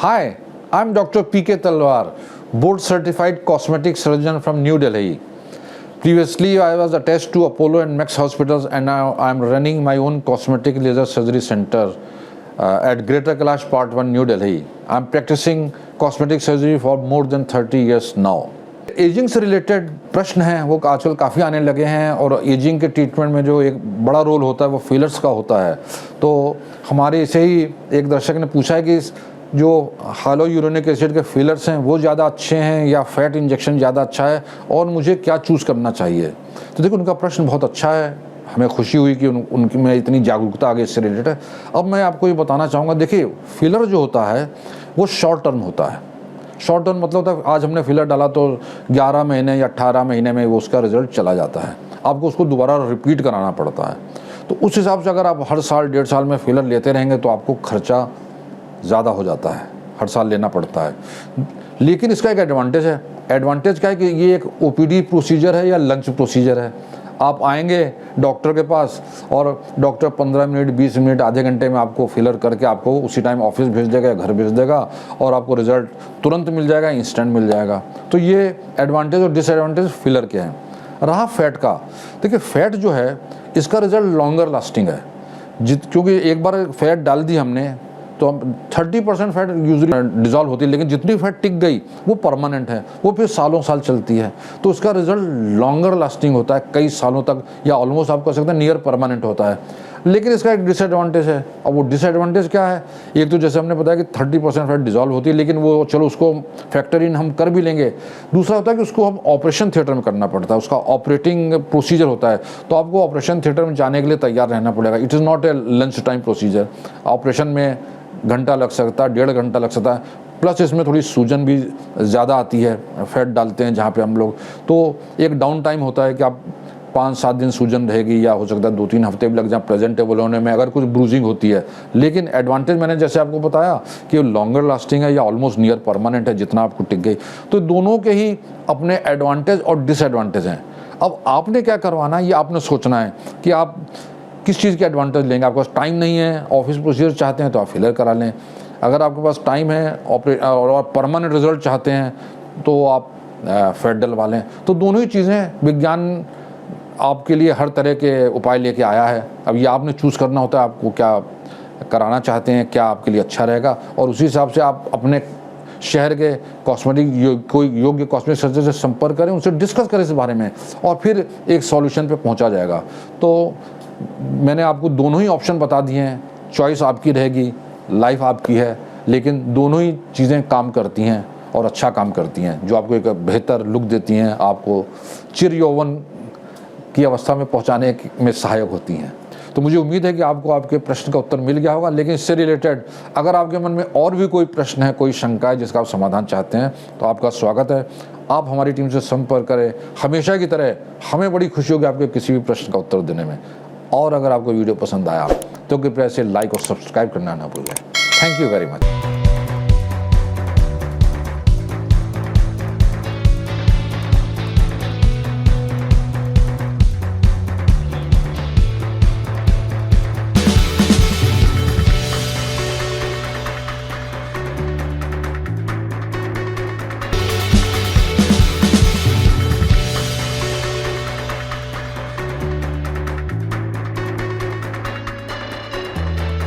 Hi, I'm Dr. P.K. Talwar, board certified cosmetic surgeon from New Delhi. Previously, I was attached to Apollo and Max hospitals, and now I'm running my own cosmetic laser surgery center at Greater Kailash Part 1, New Delhi. I'm practicing cosmetic surgery for more than 30 years now. Ageing से related प्रश्न हैं वो आजकल काफ़ी आने लगे हैं, और एजिंग के ट्रीटमेंट में जो एक बड़ा रोल होता है वो फिलर्स का होता है। तो हमारे इसे ही एक दर्शक ने पूछा है कि जो हाइलोयूरोनिक एसिड के फिलर्स हैं वो ज़्यादा अच्छे हैं या फैट इंजेक्शन ज़्यादा अच्छा है, और मुझे क्या चूज़ करना चाहिए। तो देखो, उनका प्रश्न बहुत अच्छा है, हमें खुशी हुई कि उनकी में इतनी जागरूकता आगे इससे रिलेटेड है। अब मैं आपको ये बताना चाहूँगा, देखिए फिलर जो होता है वो शॉर्ट टर्म होता है। शॉर्ट टर्म मतलब होता है आज हमने फिलर डाला तो 11 महीने या 18 महीने में वो उसका रिजल्ट चला जाता है, आपको उसको दोबारा रिपीट कराना पड़ता है। तो उस हिसाब से अगर आप हर साल 1.5 साल में फिलर लेते रहेंगे तो आपको खर्चा ज़्यादा हो जाता है, हर साल लेना पड़ता है। लेकिन इसका एक एडवांटेज है। एडवांटेज क्या है कि ये एक ओपीडी प्रोसीजर है या लंच प्रोसीजर है। आप आएंगे डॉक्टर के पास और डॉक्टर 15 मिनट 20 मिनट आधे घंटे में आपको फिलर करके आपको उसी टाइम ऑफिस भेज देगा या घर भेज देगा, और आपको रिजल्ट तुरंत मिल जाएगा, इंस्टेंट मिल जाएगा। तो ये एडवांटेज और डिसएडवांटेज फिलर के हैं। रहा फैट का, देखिए फैट जो है इसका रिजल्ट लॉन्गर लास्टिंग है, क्योंकि एक बार फैट डाल दी हमने तो 30% फैट यूजुअली डिजॉल्व होती है, लेकिन जितनी फैट टिक गई वो परमानेंट है, वो फिर सालों साल चलती है। तो उसका रिजल्ट लॉन्गर लास्टिंग होता है, कई सालों तक, या ऑलमोस्ट आप कह सकते हैं नियर परमानेंट होता है। लेकिन इसका एक डिसएडवांटेज है। अब वो डिसएडवांटेज क्या है? एक तो जैसे हमने बताया कि 30% फैट डिजॉल्व होती है, लेकिन वो चलो उसको फैक्टर इन हम कर भी लेंगे। दूसरा होता है कि उसको हम ऑपरेशन थिएटर में करना पड़ता है, उसका ऑपरेटिंग प्रोसीजर होता है, तो आपको ऑपरेशन थिएटर में जाने के लिए तैयार रहना पड़ेगा। It is not a lunch time procedure. Operation में घंटा लग सकता है, 1.5 घंटा लग सकता है, प्लस इसमें थोड़ी सूजन भी ज़्यादा आती है, फैट डालते हैं जहाँ पे हम लोग। तो एक डाउन टाइम होता है कि आप 5-7 दिन सूजन रहेगी, या हो सकता है 2-3 हफ्ते भी लग जाए प्रेजेंटेबल होने में अगर कुछ ब्रूजिंग होती है। लेकिन एडवांटेज मैंने जैसे आपको बताया कि लॉन्गर लास्टिंग है या ऑलमोस्ट नियर परमानेंट है, जितना आपको टिक गई। तो दोनों के ही अपने एडवांटेज और डिसएडवांटेज हैं। अब आपने क्या करवाना है ये आपने सोचना है कि आप किस चीज़ के एडवांटेज लेंगे। आपके पास टाइम नहीं है, ऑफिस प्रोसीजर चाहते हैं तो आप फिलर करा लें। अगर आपके पास टाइम है और परमानेंट रिजल्ट चाहते हैं तो आप फैट डलवा लें। तो दोनों ही चीज़ें, विज्ञान आपके लिए हर तरह के उपाय लेके आया है। अब ये आपने चूज़ करना होता है आपको क्या कराना चाहते हैं, क्या आपके लिए अच्छा रहेगा, और उसी हिसाब से आप अपने शहर के कॉस्मेटिक कोई योग्य कॉस्मेटिक सर्जन से संपर्क करें, उनसे डिस्कस करें इस बारे में, और फिर एक सॉल्यूशन पे पहुंचा जाएगा। तो मैंने आपको दोनों ही ऑप्शन बता दिए हैं, चॉइस आपकी रहेगी, लाइफ आपकी है, लेकिन दोनों ही चीज़ें काम करती हैं और अच्छा काम करती हैं, जो आपको एक बेहतर लुक देती हैं, आपको चिर यौवन की अवस्था में पहुंचाने में सहायक होती हैं। तो मुझे उम्मीद है कि आपको आपके प्रश्न का उत्तर मिल गया होगा। लेकिन इससे रिलेटेड अगर आपके मन में और भी कोई प्रश्न है, कोई शंका है जिसका आप समाधान चाहते हैं, तो आपका स्वागत है। आप हमारी टीम से संपर्क करें। हमेशा की तरह हमें बड़ी खुशी होगी आपके किसी भी प्रश्न का उत्तर देने में। और अगर आपको वीडियो पसंद आया तो कृपया इसे लाइक और सब्सक्राइब करना ना भूलें। Thank you very much.